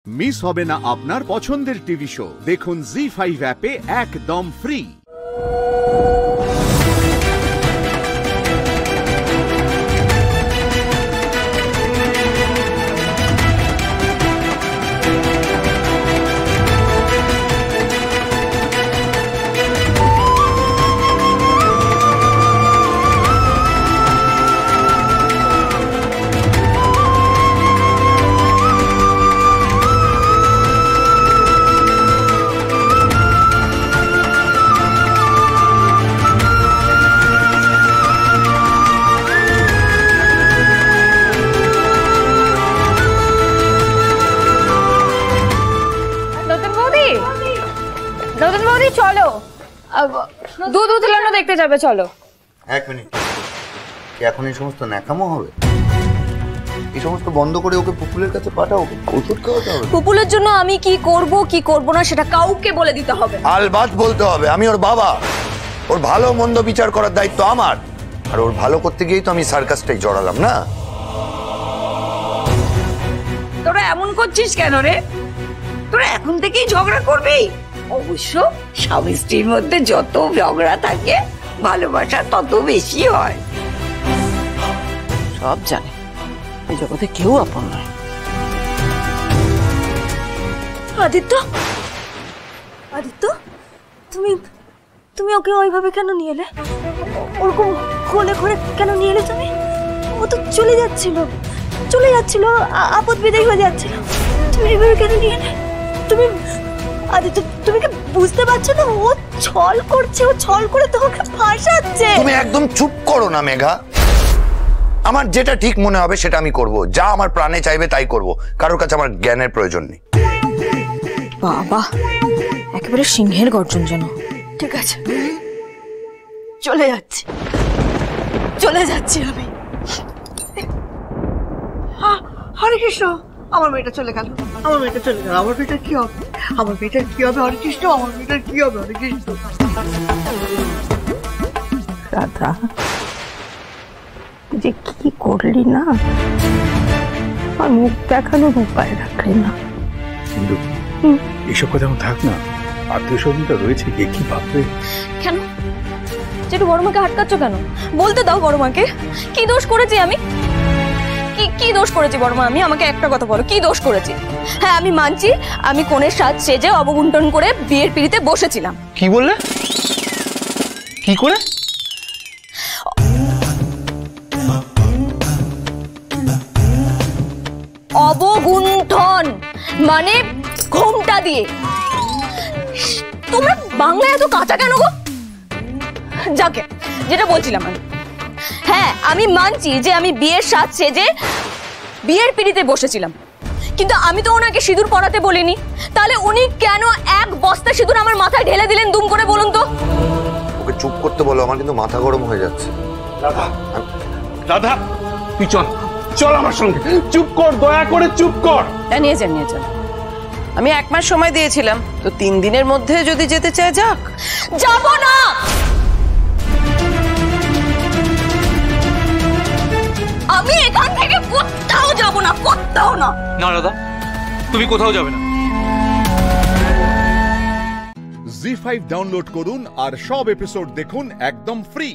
Miss হবে না আপনার পছন্দের টিভি শো। দেখুন জি5 অ্যাপে একদম ফ্রি। নতুন বৌদি চলো, দুধ উতলানো দেখতে যাবে, চলো। এক মিনিট, এখন এই সমস্ত ন্যাকামো হবে? এই সমস্ত বন্ধ করে ওকে পুপুলের কাছে পাঠাও, ওষুধ খাওয়াতে হবে। পুপুলের জন্য আমি কি করব না সেটা কাউকে বলে দিতে হবে। আলবাত বলতে হবে, আমি ওর বাবা, ওর ভালো মন্দ বিচার করার দায়িত্ব আমার। আর ওর ভালো করতে গিয়েই তো আমি সার্কাসটাই জড়ালাম না। তোরা এমন করছিস কেন রে? তোরা এখন থেকেই ঝগড়া করবি? অবশ্য স্বামী স্ত্রীর মধ্যে যত ঝগড়া থাকে ভালোবাসা তত বেশি হয়। সব জানে, এই জগতে কেউ আপন নয়। আদিত্য, আদিত্য, তুমি ওকে ওইভাবে কেন নিয়ে এলে? ওরকম কোলে করে কেন নিয়ে এলে তুমি? ও তো চলে যাচ্ছিল, আপদ বিদায় হয়ে যাচ্ছিল। তুমি এইভাবে কেন নিয়ে এলে? তুমি আদিত্য, তুমি কি বুঝতে পারছো না? ও ছল করছে, ও ছল করে তোমাকে ফাঁসাচ্ছে। তুমি একদম চুপ করো না মেঘা। আমার যেটা ঠিক মনে হবে সেটা আমি করব, যা আমার প্রাণে চাইবে তাই করব, কারোর কাছে আমার জ্ঞানের প্রয়োজন নেই। বাবা, একেবারে সিংহের গর্জন যেন। ঠিক আছে, চলে যাচ্ছি আমি। হরে কৃষ্ণ, আমার মেয়েটা চলে গেল, আমার মেয়েটার কি হবে? হরে কৃষ্ণ, আমার মেয়েটার কি হবে? হরে কৃষ্ণ। রাধা, যে কি করলি না, আর মুখ দেখানোর উপায় রাখলি না। কিন্তু এসব কথা থাক না, আত্মীয় স্বজনটা রয়েছে, কি ভাববে? কেন যেটু বড় মাকে আটকাচ্ছ কেন? বলতে দাও বড় মাকে, কি দোষ করেছি আমি? কি দোষ করেছি বড় মা? আমি আমাকে একটা কথা বলো, কি দোষ করেছি? হ্যাঁ, আমি মানছি আমি কোণের সাজ সেজে অবগুণ্ঠন করে বিয়ের পিড়িতে বসেছিলাম। কি বললে? কি করে? অবগুণ্ঠন মানে ঘোমটা দিয়ে। তোমরা বাংলা এত কাঁচা কেন গো? যাকে যেটা বলছিলাম আমি, হ্যাঁ আমি মানছি যে আমি বিয়ের সাজ সেজে বিয়ের পিড়িতে বসেছিলাম, কিন্তু আমি তো ওনাকে সিঁদুর পরাতে বলিনি। তাহলে উনি কেন এক বস্তা সিঁদুর আমার মাথায় ঢেলে দিলেন দুম করে, বলুন তো? ওকে চুপ করতে বলো, আমার কিন্তু মাথা গরম হয়ে যাচ্ছে। রাধা, তুই চল আমার সঙ্গে। চুপ কর, দয়া করে চুপ কর। নিয়ে যান। আমি 1 মাস সময় দিয়েছিলাম, তো 3 দিনের মধ্যে যদি যেতে চায় যাক। যাব না। আমি এখান থেকে কোথাও যাব না, কোথাও না। না দাদা, তুমি কোথাও যাবে না। জি5 ডাউনলোড করুন আর সব এপিসোড দেখুন একদম ফ্রি।